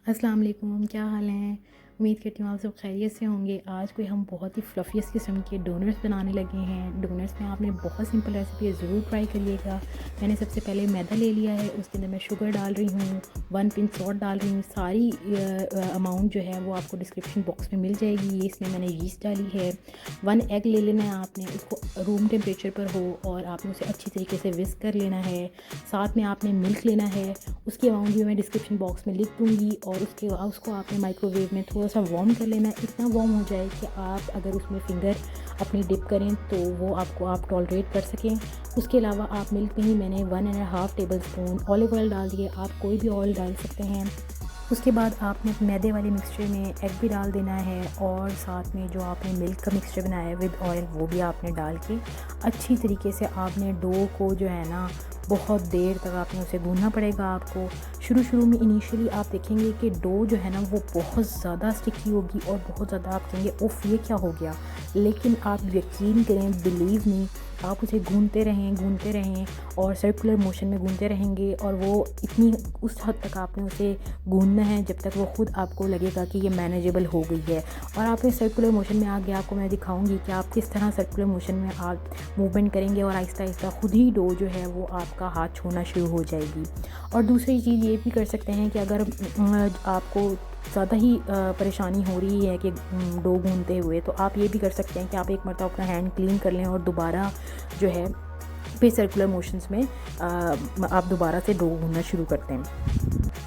अस्सलाम वालेकुम, क्या हाल हैं। उम्मीद करती हूँ आप सब खैरियत से होंगे। आज कोई हम बहुत ही फ्लफीएस्ट किस्म के डोनट्स बनाने लगे हैं। डोनट्स में आपने बहुत सिंपल रेसिपी है, ज़रूर ट्राई करिएगा। मैंने सबसे पहले मैदा ले लिया है, उसके अंदर मैं शुगर डाल रही हूँ, 1 पिंच सॉल्ट डाल रही हूँ। सारी अमाउंट जो है वो आपको डिस्क्रिप्शन बॉक्स में मिल जाएगी। ये इसमें मैंने यीस्ट डाली है। 1 एग ले लेना है आपने, उसको रूम टेम्परेचर पर हो और आपने उसे अच्छी तरीके से विस्क कर लेना है। साथ में आपने मिल्क लेना है, उसकी अमाउंट भी मैं डिस्क्रिप्शन बॉक्स में लिख दूँगी। और उसको आपने माइक्रोवेव में थोड़ा सा वार्म कर लेना है। इतना वार्म हो जाए कि आप अगर उसमें फिंगर अपनी डिप करें तो वो आप टॉलरेट कर सकें। उसके अलावा आप मिल्क में ही मैंने 1.5 टेबल स्पून ऑलिव ऑयल डाल दिए। आप कोई भी ऑयल डाल सकते हैं। उसके बाद आपने मैदे वाले मिक्सचर में एग भी डाल देना है और साथ में जो आपने मिल्क का मिक्सचर बनाया है विद ऑयल वो भी आपने डाल के अच्छी तरीके से आपने डो को जो है ना बहुत देर तक आपने उसे गूंदना पड़ेगा आपको। शुरू में इनिशियली आप देखेंगे कि डो जो है ना वो बहुत ज़्यादा स्टिकी होगी और बहुत ज़्यादा आप कहेंगे उफ़ ये क्या हो गया। लेकिन आप यकीन करें, बिलीव मी, आप उसे गूंदते रहें और सर्कुलर मोशन में गूंदते रहेंगे और वो इतनी उस हद तक आपने उसे गूंदना है जब तक वो ख़ुद आपको लगेगा कि ये मैनेजेबल हो गई है। और आपने सर्कुलर मोशन में आगे आपको मैं दिखाऊंगी कि आप किस तरह सर्कुलर मोशन में आप मूवमेंट करेंगे और आहिस्ता आहिस्ता खुद ही डो जो है वो आपका हाथ छोड़ना शुरू हो जाएगी। और दूसरी चीज़ ये भी कर सकते हैं कि अगर आपको ज़्यादा ही परेशानी हो रही है कि डो गूंदते हुए, तो आप ये भी कर सकते हैं कि आप एक मरतबा अपना हैंड क्लीन कर लें और दोबारा जो है फिर सर्कुलर मोशंस में आप दोबारा से डो गूंदना शुरू करते हैं।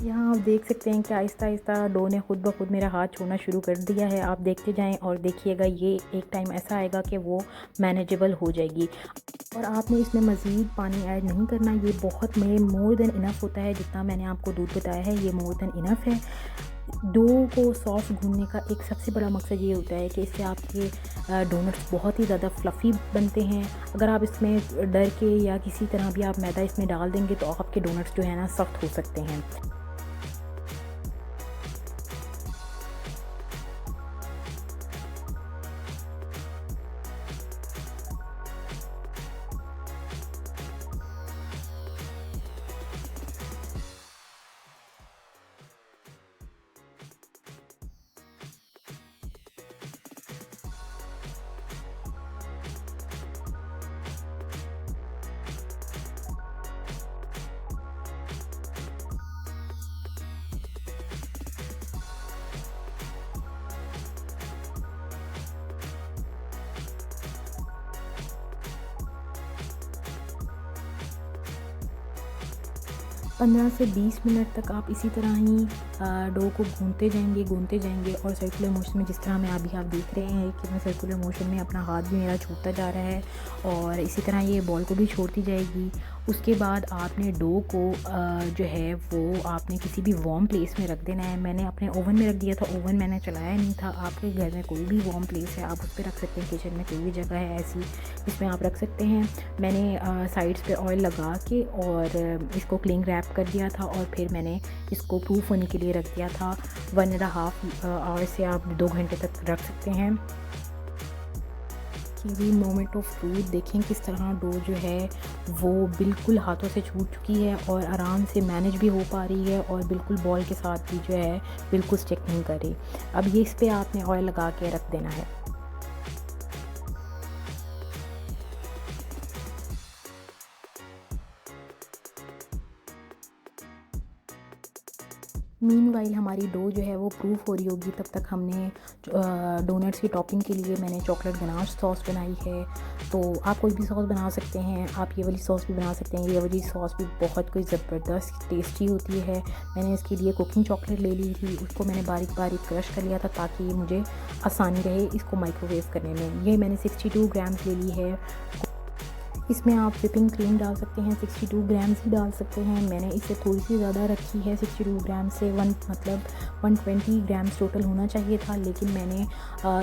यहाँ आप देख सकते हैं कि आहिस्ता आहिस्ता डो ने खुद ब खुद मेरा हाथ छोड़ना शुरू कर दिया है। आप देखते जाएं और देखिएगा ये एक टाइम ऐसा आएगा कि वो मैनेजेबल हो जाएगी। और आपने इसमें मज़ीद पानी ऐड नहीं करना, ये बहुत में मोर देन इनफ़ होता है। जितना मैंने आपको दूध बताया है ये मोर देन इनफ़ है। डो को सॉफ्ट गूंदने का एक सबसे बड़ा मकसद ये होता है कि इससे आपके डोनट्स बहुत ही ज़्यादा फ्लफ़ी बनते हैं। अगर आप इसमें डर के या किसी तरह भी आप मैदा इसमें डाल देंगे तो आपके डोनट्स जो है ना सख्त हो सकते हैं। 15 से 20 मिनट तक आप इसी तरह ही डो को गूंदते जाएंगे और सर्कुलर मोशन में जिस तरह मैं अभी आप देख रहे हैं कि मैं सर्कुलर मोशन में अपना हाथ भी मेरा छूटता जा रहा है और इसी तरह ये बॉल को भी छोड़ती जाएगी। उसके बाद आपने डो को जो है वो आपने किसी भी वार्म प्लेस में रख देना है। मैंने अपने ओवन में रख दिया था, ओवन मैंने चलाया नहीं था। आपके घर में कोई भी वार्म प्लेस है आप उस पर रख सकते हैं, किचन में कोई भी जगह है ऐसी इसमें आप रख सकते हैं। मैंने साइड्स पे ऑयल लगा के और इसको क्लिंग रैप कर दिया था और फिर मैंने इसको प्रूफ होने के लिए रख दिया था। 1.5 आवर से आप 2 घंटे तक रख सकते हैं। कि भी मोमेंट ऑफ ट्रूथ देखें किस तरह डो जो है वो बिल्कुल हाथों से छूट चुकी है और आराम से मैनेज भी हो पा रही है और बिल्कुल बॉल के साथ भी जो है बिल्कुल स्टिक नहीं कर रही। अब ये इस पर आपने ऑयल लगा के रख देना है। मीनवाइल हमारी डो जो है वो प्रूफ हो रही होगी, तब तक हमने डोनट्स की टॉपिंग के लिए मैंने चॉकलेट गनाश सॉस बनाई है। तो आप कोई भी सॉस बना सकते हैं, आप ये वाली सॉस भी बना सकते हैं। ये वाली सॉस भी बहुत कोई ज़बरदस्त टेस्टी होती है। मैंने इसके लिए कुकिंग चॉकलेट ले ली थी, उसको मैंने बारीक बारीक क्रश कर लिया था ताकि ये मुझे आसानी रहे इसको माइक्रोवेव करने में। ये मैंने 62 ग्राम ले ली है। इसमें आप व्हिपिंग क्रीम डाल सकते हैं, 62 ग्राम्स ही डाल सकते हैं। मैंने इससे थोड़ी सी ज़्यादा रखी है, 62 ग्राम से 120 ग्राम्स टोटल होना चाहिए था, लेकिन मैंने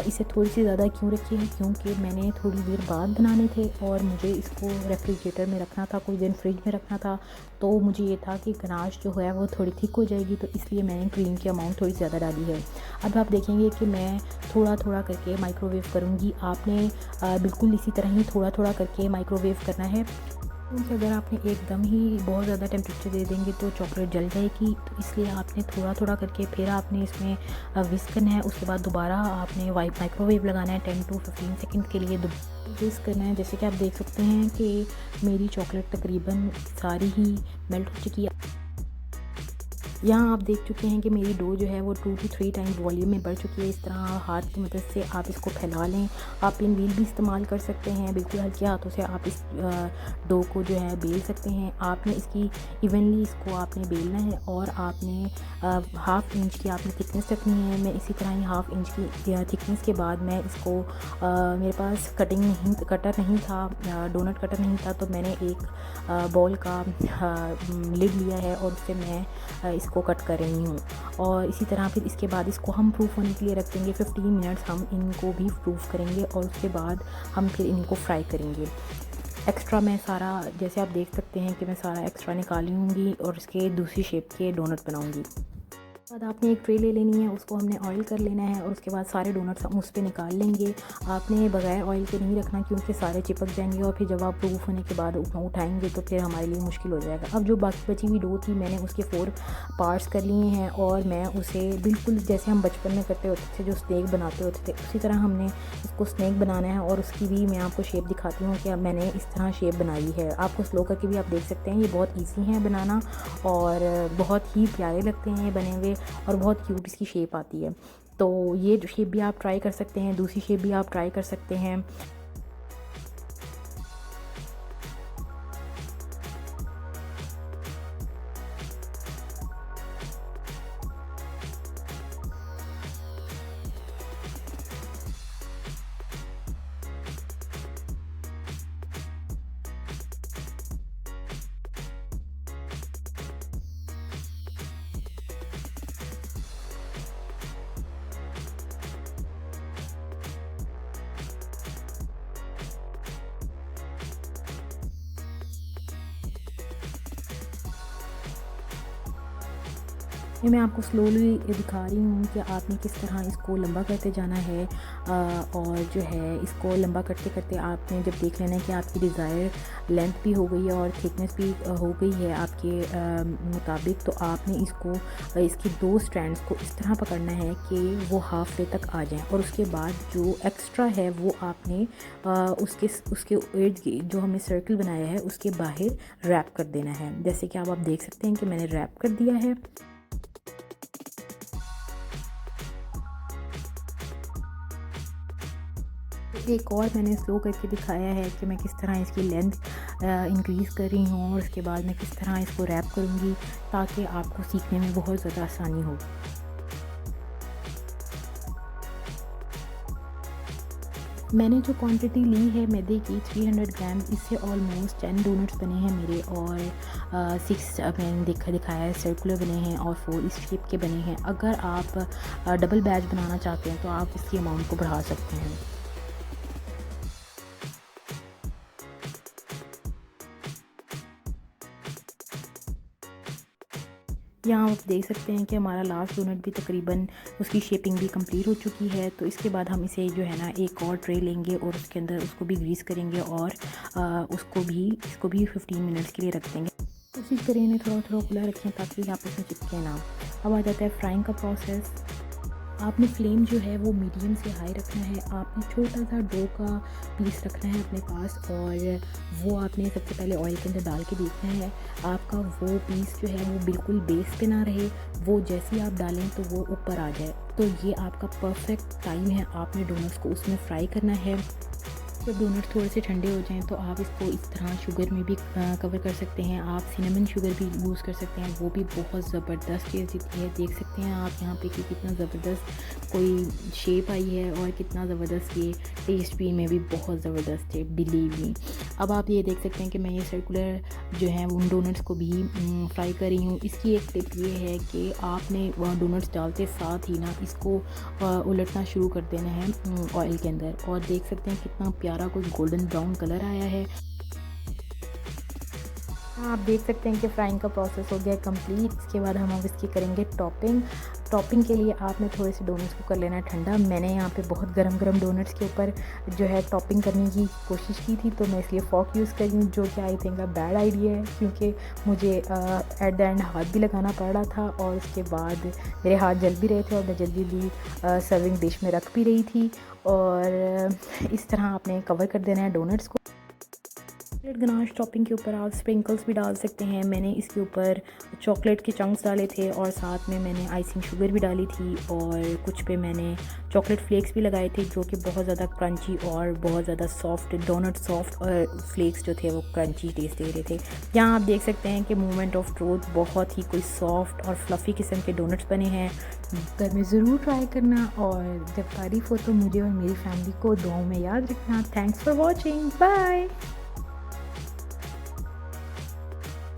इसे थोड़ी सी ज़्यादा क्यों रखी है, क्योंकि मैंने थोड़ी देर बाद बनाने थे और मुझे इसको रेफ्रिजरेटर में रखना था, कुछ दिन फ्रिज में रखना था। तो मुझे ये था कि गनाश जो है वो थोड़ी थिक हो जाएगी, तो इसलिए मैंने क्रीम की अमाउंट थोड़ी ज़्यादा डाली है। अब आप देखेंगे कि मैं थोड़ा थोड़ा करके माइक्रोवेव करूँगी। आपने बिल्कुल इसी तरह ही थोड़ा थोड़ा करके माइक्रोवेव करना है, क्योंकि अगर आपने एकदम ही बहुत ज़्यादा टेम्परेचर दे देंगे तो चॉकलेट जल जाएगी। तो इसलिए आपने थोड़ा थोड़ा करके फिर आपने इसमें विस्क करना है। उसके बाद दोबारा आपने माइक्रोवेव लगाना है 10 to 15 सेकंड के लिए विस्क करना है। जैसे कि आप देख सकते हैं कि मेरी चॉकलेट तकरीबन सारी ही मेल्ट हो चुकी है। यहाँ आप देख चुके हैं कि मेरी डो जो है वो 2 to 3 टाइम्स वॉल्यूम में बढ़ चुकी है। इस तरह हाथ की मदद से आप इसको फैला लें। आप पिन व्हील भी इस्तेमाल कर सकते हैं, बिल्कुल हल्के हाथों से आप इस डो को जो है बेल सकते हैं। आपने इसकी इवनली इसको आपने बेलना है और आपने हाफ़ इंच की आपने थिकनेस रखनी है। मैं इसी तरह ही हाफ़ इंच की थिकनेस के बाद मैं इसको मेरे पास कटर नहीं था, डोनट कटर नहीं था, तो मैंने एक बॉल का लिड लिया है और उससे मैं इसको कट कर रही हूँ। और इसी तरह फिर इसके बाद इसको हम प्रूफ होने के लिए रख देंगे 15 मिनट्स। हम इनको भी प्रूफ करेंगे और उसके बाद हम फिर इनको फ्राई करेंगे। एक्स्ट्रा मैं सारा, जैसे आप देख सकते हैं कि मैं सारा एक्स्ट्रा निकाली हूँगी और इसके दूसरी शेप के डोनट बनाऊँगी। बाद आपने एक ट्रे ले लेनी है, उसको हमने ऑयल कर लेना है और उसके बाद सारे डोनट्स हम उस पर निकाल लेंगे। आपने बगैर ऑयल के नहीं रखना, क्योंकि सारे चिपक जाएंगे और फिर जब आप प्रूफ होने के बाद उठाएंगे तो फिर हमारे लिए मुश्किल हो जाएगा। अब जो बाकी बची हुई डो थी मैंने उसके 4 पार्ट्स कर लिए हैं और मैं उसे बिल्कुल जैसे हम बचपन में करते होते थे, जो स्नैक बनाते होते थे, उसी तरह हमने इसको स्नैक बनाना है। और उसकी भी मैं आपको शेप दिखाती हूँ कि मैंने इस तरह शेप बनाई है। आपको स्लो करके भी आप देख सकते हैं, ये बहुत ईजी है बनाना और बहुत ही प्यारे लगते हैं ये बने हुए और बहुत क्यूट इसकी शेप आती है। तो ये शेप भी आप ट्राई कर सकते हैं, दूसरी शेप भी आप ट्राई कर सकते हैं। ये मैं आपको स्लोली दिखा रही हूँ कि आपने किस तरह इसको लंबा करते जाना है। और जो है इसको लंबा करते करते आपने जब देख लेना है कि आपकी डिज़ायर लेंथ भी हो गई है और थिकनेस भी हो गई है आपके मुताबिक, तो आपने इसको इसकी 2 स्ट्रैंड्स को इस तरह पकड़ना है कि वो हाफ वे तक आ जाएं और उसके बाद जो एक्स्ट्रा है वो आपने उसके इर्द गिर्द जो हमने सर्कल बनाया है उसके बाहर रैप कर देना है। जैसे कि आप देख सकते हैं कि मैंने रैप कर दिया है। एक और मैंने स्लो करके दिखाया है कि मैं किस तरह इसकी लेंथ इंक्रीज़ कर रही हूँ और उसके बाद मैं किस तरह इसको रैप करूँगी ताकि आपको सीखने में बहुत ज़्यादा आसानी हो। मैंने जो क्वांटिटी ली है मैदे की 300 ग्राम, इससे ऑलमोस्ट 10 डोनट्स बने हैं मेरे और 6 मैंने दिखाया है सर्कुलर बने हैं और 4 इस शेप के बने हैं। अगर आप डबल बैच बनाना चाहते हैं तो आप इसकी अमाउंट को बढ़ा सकते हैं। यहाँ आप देख सकते हैं कि हमारा लास्ट डोनट भी तकरीबन उसकी शेपिंग भी कंप्लीट हो चुकी है। तो इसके बाद हम इसे जो है ना एक और ट्रे लेंगे और उसके अंदर उसको भी ग्रीस करेंगे और इसको भी 15 मिनट्स के लिए रख देंगे। कोशिश करें इन्हें थोड़ा थोड़ा खुला रखें ताकि आपस में चिपके ना। अब आ जाता है फ्राइंग का प्रोसेस। आपने फ्लेम जो है वो मीडियम से हाई रखना है। आपने छोटा सा डो का पीस रखना है अपने पास और वो आपने सबसे पहले ऑयल के अंदर डाल के देखना है आपका वो पीस जो है वो बिल्कुल बेस पे ना रहे, वो जैसे ही आप डालें तो वो ऊपर आ जाए। तो ये आपका परफेक्ट टाइम है, आपने डोनट्स को उसमें फ्राई करना है। जब डोनट्स थोड़े से ठंडे हो जाएं तो आप इसको इस तरह शुगर में भी कवर कर सकते हैं। आप सिनेमन शुगर भी यूज़ कर सकते हैं, वो भी बहुत ज़बरदस्त टेस्ट देती है। देख सकते हैं आप यहाँ पे कि कितना ज़बरदस्त कोई शेप आई है और कितना ज़बरदस्त ये टेस्ट भी में भी बहुत ज़बरदस्त है, बिलीव मी। अब आप ये देख सकते हैं कि मैं ये सर्कुलर जो है उन डोनट्स को भी फ्राई कर रही हूँ। इसकी एक टिप ये है कि आपने डोनट्स डालते साथ ही ना इसको उलटना शुरू कर देना है ऑयल के अंदर। और देख सकते हैं कितना प्यारा कोई गोल्डन ब्राउन कलर आया है। आप देख सकते हैं कि फ्राइंग का प्रोसेस हो गया कंप्लीट। इसके बाद हम अब इसकी करेंगे टॉपिंग। टॉपिंग के लिए आपने थोड़े से डोनट्स को कर लेना है ठंडा। मैंने यहाँ पे बहुत गरम गरम डोनट्स के ऊपर जो है टॉपिंग करने की कोशिश की थी, तो मैं इसलिए फॉक यूज़ कर रही हूँ, जो कि आई थिंक बैड आइडिया है, क्योंकि मुझे एट द एंड हाथ भी लगाना पड़ रहा था और उसके बाद मेरे हाथ जल भी रहे थे और मैं जल्दी जल्दी सर्विंग डिश में रख भी रही थी। और इस तरह आपने कवर कर देना है डोनट्स को। चॉकलेट गनाश टॉपिंग के ऊपर आप स्प्रिंकल्स भी डाल सकते हैं। मैंने इसके ऊपर चॉकलेट के चंक्स डाले थे और साथ में मैंने आइसिंग शुगर भी डाली थी और कुछ पे मैंने चॉकलेट फ्लेक्स भी लगाए थे, जो कि बहुत ज़्यादा क्रंची और बहुत ज़्यादा सॉफ्ट डोनट सॉफ्ट और फ्लेक्स जो थे वो क्रंची टेस्ट दे रहे थे। यहाँ आप देख सकते हैं कि मोमेंट ऑफ ट्रूथ, बहुत ही कोई सॉफ्ट और फ्लफ़ी किस्म के डोनट्स बने हैं। घर में ज़रूर ट्राई करना और जब तारीफ़ हो तो मुझे और मेरी फैमिली को दुआओं में याद रखना। Thanks for watching, bye.